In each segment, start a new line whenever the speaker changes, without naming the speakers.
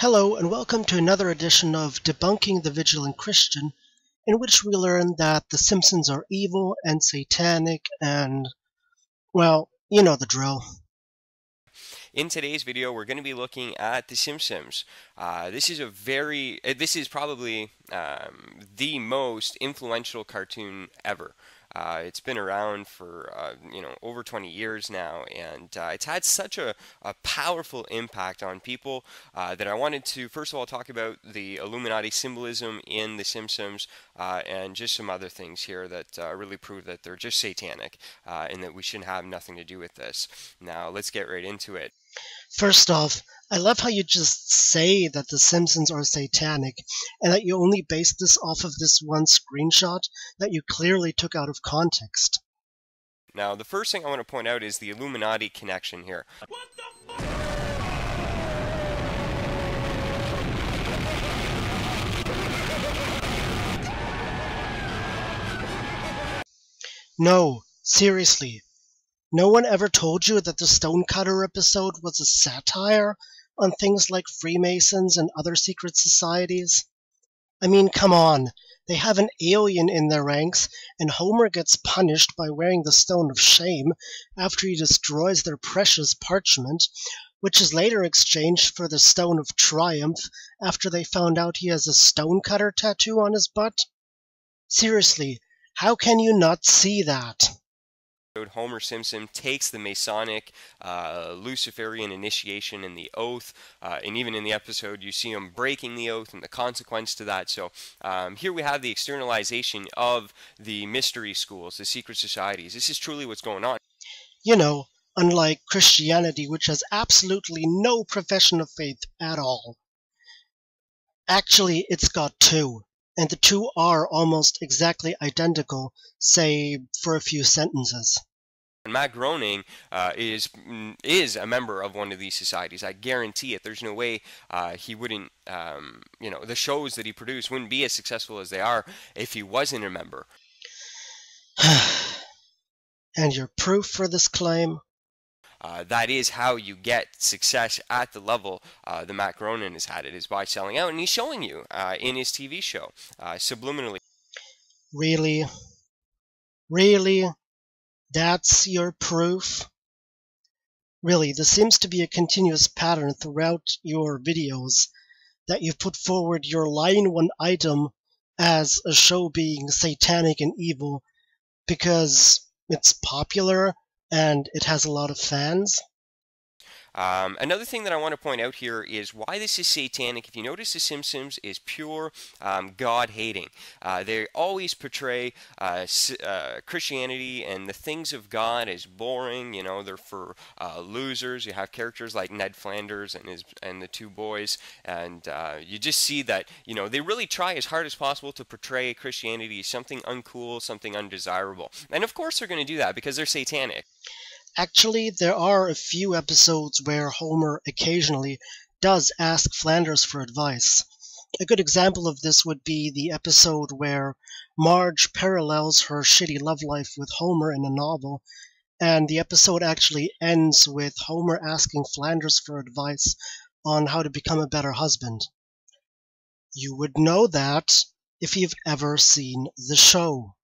Hello and welcome to another edition of Debunking the Vigilant Christian, in which we learn that the Simpsons are evil and satanic and, well, you know the drill.
In today's video, we're going to be looking at The Simpsons. This is probably the most influential cartoon ever. It's been around for over 20 years now, and it's had such a powerful impact on people that I wanted to first of all talk about the Illuminati symbolism in The Simpsons and just some other things here that really prove that they're just satanic and that we shouldn't have nothing to do with this. Now let's get right into it.
First off, I love how you just say that the Simpsons are satanic, and that you only based this off of this one screenshot that you clearly took out of context.
Now, the first thing I want to point out is the Illuminati connection here. What the fuck?
No, seriously. No one ever told you that the Stonecutter episode was a satire on things like Freemasons and other secret societies? I mean, come on. They have an alien in their ranks, and Homer gets punished by wearing the Stone of Shame after he destroys their precious parchment, which is later exchanged for the Stone of Triumph after they found out he has a Stonecutter tattoo on his butt. Seriously, how can you not see that?
Homer Simpson takes the Masonic Luciferian initiation and the oath, and even in the episode you see him breaking the oath and the consequence to that. So here we have the externalization of the mystery schools, the secret societies. This is truly what's going on.
You know, unlike Christianity, which has absolutely no profession of faith at all. Actually, it's got two, and the two are almost exactly identical, save for a few sentences.
And Matt Groening is a member of one of these societies. I guarantee it. There's no way he wouldn't, the shows that he produced wouldn't be as successful as they are if he wasn't a member.
And your proof for this claim?
That is how you get success at the level that Matt Groening has had it, is by selling out. And he's showing you in his TV show, subliminally.
Really? Really? That's your proof? Really, there seems to be a continuous pattern throughout your videos that you've put forward your line one item as a show being satanic and evil because it's popular and it has a lot of fans.
Another thing that I want to point out here is why this is satanic. If you notice, The Simpsons is pure God-hating. They always portray Christianity and the things of God as boring. You know, they're for losers. You have characters like Ned Flanders and the two boys, and you just see that they really try as hard as possible to portray Christianity as something uncool, something undesirable. And of course, they're going to do that because they're satanic.
Actually, there are a few episodes where Homer occasionally does ask Flanders for advice. A good example of this would be the episode where Marge parallels her shitty love life with Homer in a novel, and the episode actually ends with Homer asking Flanders for advice on how to become a better husband. You would know that if you've ever seen the show.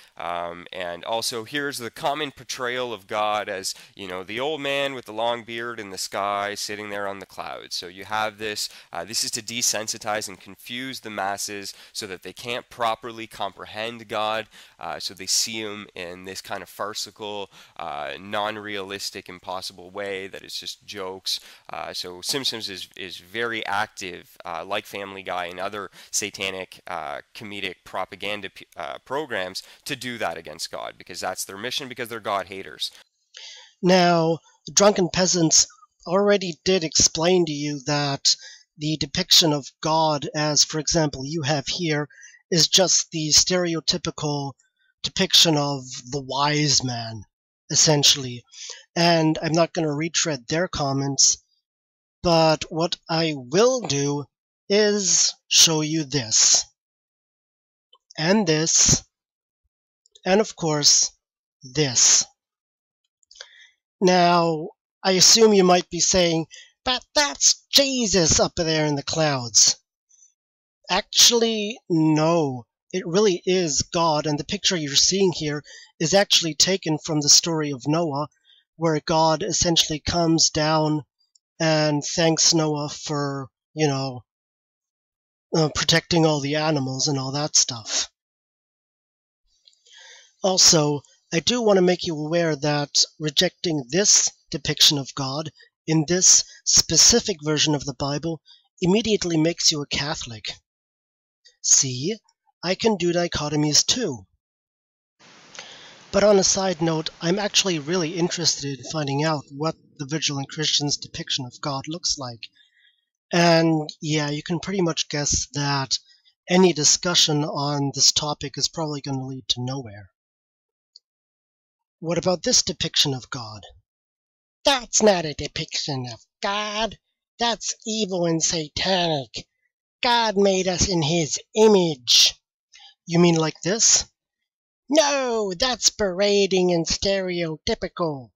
And also here's the common portrayal of God as, the old man with the long beard in the sky sitting there on the clouds. So you have this, this is to desensitize and confuse the masses so that they can't properly comprehend God, so they see him in this kind of farcical, non-realistic, impossible way that is just jokes. So Simpsons is very active, like Family Guy and other satanic comedic propaganda programs, to do that against God, because that's their mission, because they're God haters.
Now, the Drunken Peasants already did explain to you that the depiction of God, as for example you have here, is just the stereotypical depiction of the wise man, essentially. And I'm not going to retread their comments, but what I will do is show you this. And this. And of course, this. Now, I assume you might be saying, But that's Jesus up there in the clouds. Actually, no. It really is God, and the picture you're seeing here is actually taken from the story of Noah, where God essentially comes down and thanks Noah for, protecting all the animals and all that stuff. Also, I do want to make you aware that rejecting this depiction of God in this specific version of the Bible immediately makes you a Catholic. See, I can do dichotomies too. But on a side note, I'm actually really interested in finding out what the Vigilant Christian's depiction of God looks like. And yeah, you can pretty much guess that any discussion on this topic is probably going to lead to nowhere. What about this depiction of God? That's not a depiction of God. That's evil and satanic. God made us in His image. You mean like this? No, that's berating and stereotypical.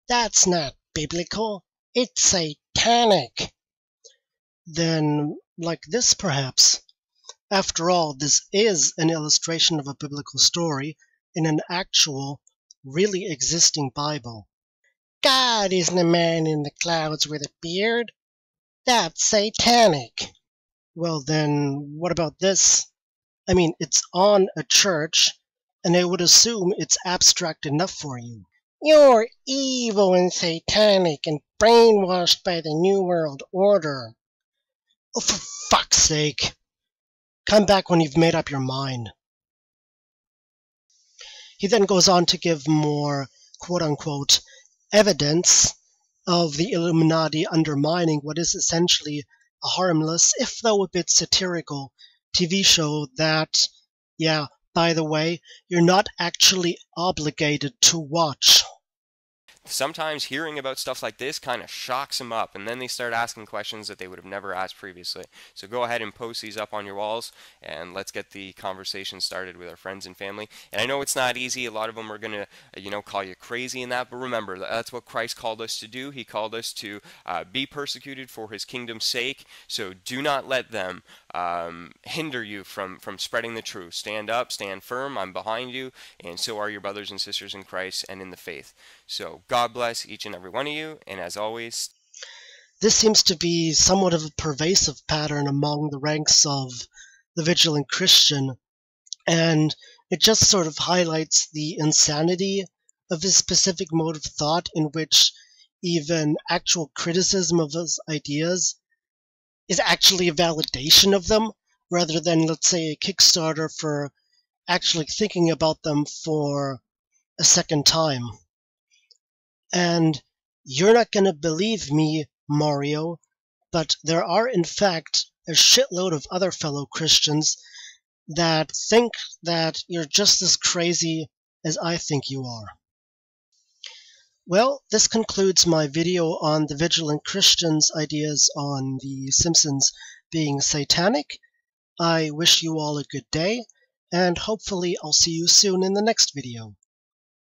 That's not biblical. It's satanic. Then, like this perhaps. After all, this is an illustration of a biblical story in an actual, really existing Bible. God isn't a man in the clouds with a beard. That's satanic. Well then, what about this? I mean, it's on a church, and I would assume it's abstract enough for you. You're evil and satanic and brainwashed by the New World Order. Oh, for fuck's sake. Come back when you've made up your mind. He then goes on to give more, quote-unquote, evidence of the Illuminati undermining what is essentially a harmless, if though a bit satirical, TV show that, yeah, by the way, you're not actually obligated to watch.
Sometimes hearing about stuff like this kind of shocks them up, and then they start asking questions that they would have never asked previously. So go ahead and post these up on your walls, and let's get the conversation started with our friends and family. And I know it's not easy. A lot of them are going to, call you crazy and that, but remember, that's what Christ called us to do. He called us to be persecuted for His kingdom's sake. So do not let them hinder you from spreading the truth. Stand up, stand firm. I'm behind you, and so are your brothers and sisters in Christ and in the faith. So God bless each and every one of you, and as always,
this seems to be somewhat of a pervasive pattern among the ranks of the Vigilant Christian, and it just sort of highlights the insanity of his specific mode of thought, in which even actual criticism of his ideas is actually a validation of them, rather than, let's say, a Kickstarter for actually thinking about them for a second time. And you're not going to believe me, Mario, but there are in fact a shitload of other fellow Christians that think that you're just as crazy as I think you are. Well, this concludes my video on the Vigilant Christian's ideas on the Simpsons being satanic. I wish you all a good day, and hopefully I'll see you soon in the next video.